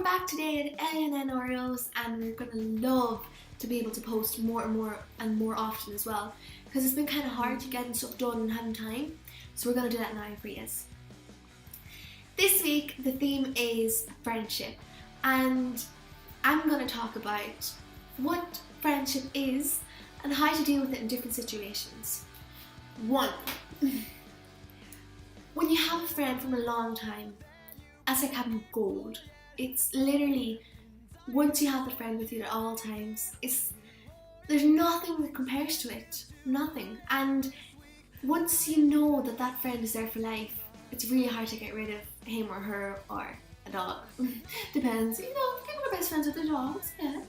back today at LNN Oreos, and we're gonna love to be able to post more and more often as well, because it's been kind of hard to getting stuff done and having time, so we're gonna do that now for you. This week the theme is friendship, and I'm gonna talk about what friendship is and how to deal with it in different situations. 1. When you have a friend from a long time, that's like having gold. It's literally, once you have a friend with you at all times, there's nothing that compares to it. Nothing. And once you know that that friend is there for life, it's really hard to get rid of him or her or a dog. Depends. You know, people are best friends with their dogs, yeah.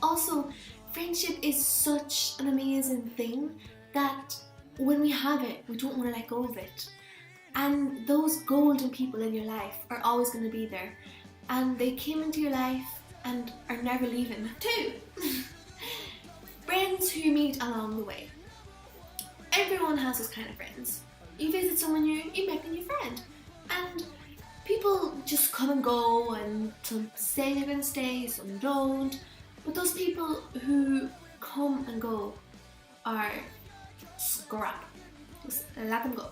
Also, friendship is such an amazing thing that when we have it, we don't want to let go of it. And those golden people in your life are always going to be there. And they came into your life and are never leaving. 2. Friends who you meet along the way. Everyone has those kind of friends. You visit someone new, you make a new friend. And people just come and go, and some say they're going to stay, some don't. But those people who come and go are scrap. Just let them go.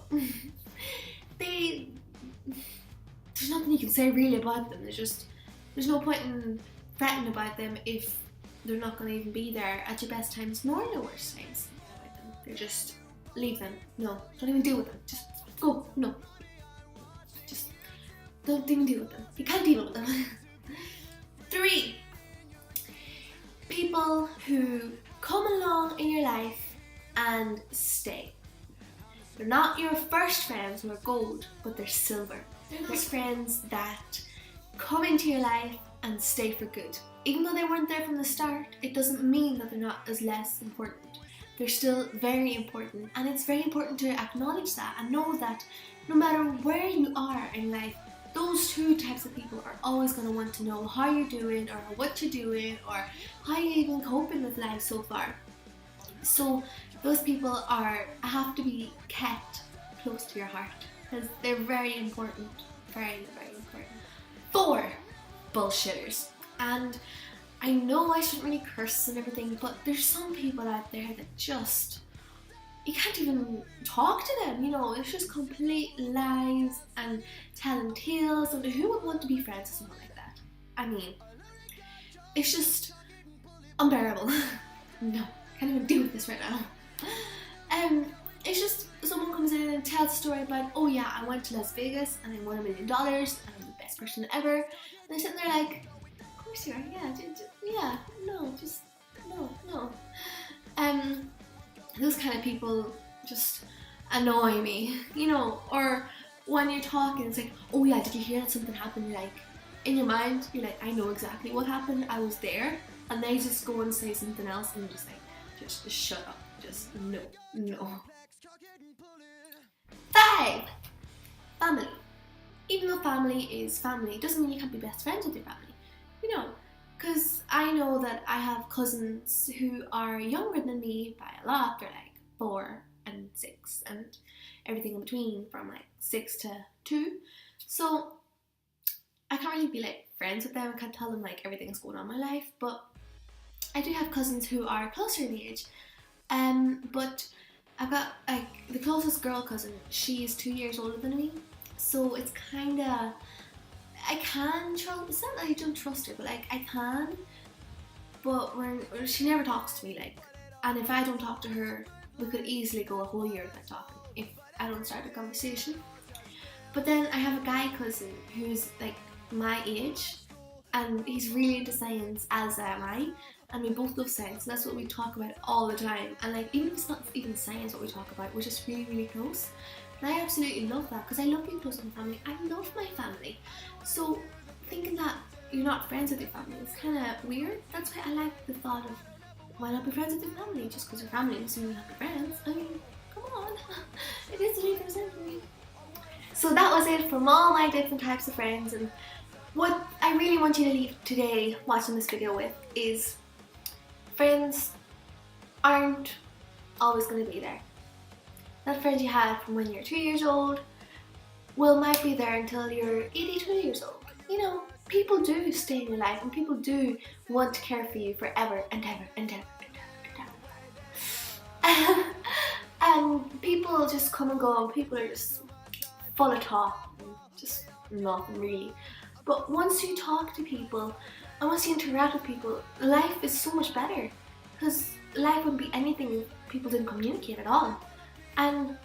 There's nothing you can say really about them. There's no point in fretting about them if they're not going to even be there at your best times nor your worst times. They're just, leave them. No, don't even deal with them. Just go. No. Just don't even deal with them. You can't deal with them. 3. People who come along in your life and stay. They're not your first friends who are gold, but they're silver. They're those friends that come into your life and stay for good. Even though they weren't there from the start, it doesn't mean that they're not as less important. They're still very important, and it's very important to acknowledge that and know that no matter where you are in life, those 2 types of people are always going to want to know how you're doing or what you're doing or how you're even coping with life so far. So those people have to be kept close to your heart because they're very important. Very, very important. 4. Bullshitters. And I know I shouldn't really curse and everything, but there's some people out there that just, you can't even talk to them, you know, it's just complete lies and telling tales, and who would want to be friends with someone like that? I mean, it's just unbearable. No, I can't even deal with this right now. It's just someone comes in and tells a story about, oh yeah, I went to Las Vegas and I won $1 million and I'm the best person ever. And they're sitting there like, of course you are, yeah, no. Those kind of people just annoy me, you know, or when you're talking, it's like, oh yeah, did you hear that something happened? You're like, in your mind, you're like, I know exactly what happened, I was there, and they just go and say something else, and you're just like, just shut up, just no. 5. Family. Even though family is family, it doesn't mean you can't be best friends with your family, you know, because I know that I have cousins who are younger than me by a lot. They're like 4 and 6 and everything in between, from like 6 to 2. So I can't really be like friends with them. I can't tell them like everything that's going on in my life, but I do have cousins who are closer in age. But I've got like the closest girl cousin, she is 2 years older than me, so it's kinda, I can trust, it's not that I don't trust her, but like I can, but she never talks to me, like, and if I don't talk to her, we could easily go a whole year without talking if I don't start a conversation. But then I have a guy cousin who's like my age, and he's really into science, as am I, and we both love science, and that's what we talk about all the time. And like, even if it's not even science what we talk about, we're just really, really close. And I absolutely love that, because I love being close to my family. I love my family. So thinking that you're not friends with your family is kind of weird. That's why I like the thought of, why not be friends with your family? Just because you're family doesn't mean you have to be friends. I mean, come on. It is 3% for me. So that was it from all my different types of friends, and what I really want you to leave today watching this video with is, friends aren't always going to be there. That friend you had from when you're 2 years old might be there until you're 82 years old. You know, people do stay in your life and people do want to care for you forever and ever and ever and ever and ever. And people just come and go, and people are just full of talk and just nothing really. But once you talk to people and once you interact with people, life is so much better, because life wouldn't be anything if people didn't communicate at all. And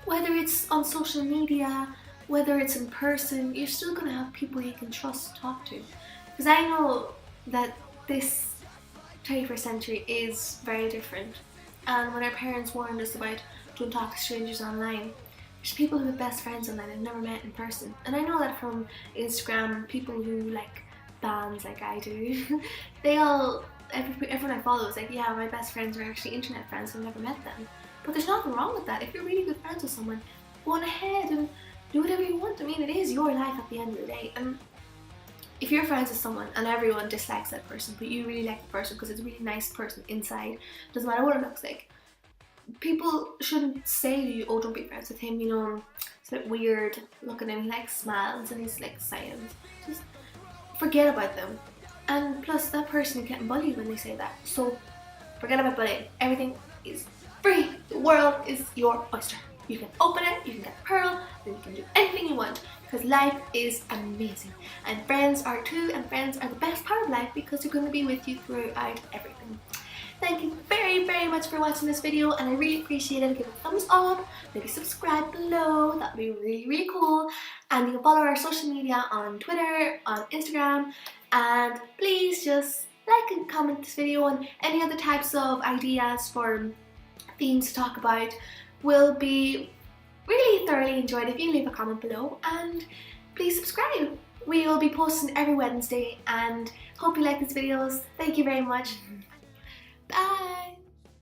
whether it's on social media, whether it's in person, you're still going to have people you can trust to talk to. Because I know that this 21st century is very different. And when our parents warned us about don't talk to strangers online, there's people who have best friends online I've never met in person. And I know that from Instagram, people who like bands like I do, everyone I follow is like, yeah, my best friends are actually internet friends, I've never met them. But there's nothing wrong with that. If you're really good friends with someone, go on ahead and do whatever you want. I mean, it is your life at the end of the day. And if you're friends with someone and everyone dislikes that person, but you really like the person because it's a really nice person inside, doesn't matter what it looks like, people shouldn't say to you, oh, don't be friends with him, you know, it's a bit weird, look at him, he like smiles and he's like silent. Just forget about them. And plus, that person is getting bullied when they say that, so forget about bullying. Everything is free. The world is your oyster. You can open it, you can get a pearl, and you can do anything you want, because life is amazing. And friends are too, and friends are the best part of life because they're going to be with you throughout everything. Thank you very, very much for watching this video, and I really appreciate it. Give it a thumbs up, maybe subscribe below, that would be really, really cool. And you can follow our social media on Twitter, on Instagram, and please just like and comment this video, and any other types of ideas for themes to talk about will be really thoroughly enjoyed if you leave a comment below, and please subscribe. We will be posting every Wednesday, and hope you like these videos. Thank you very much. Bye!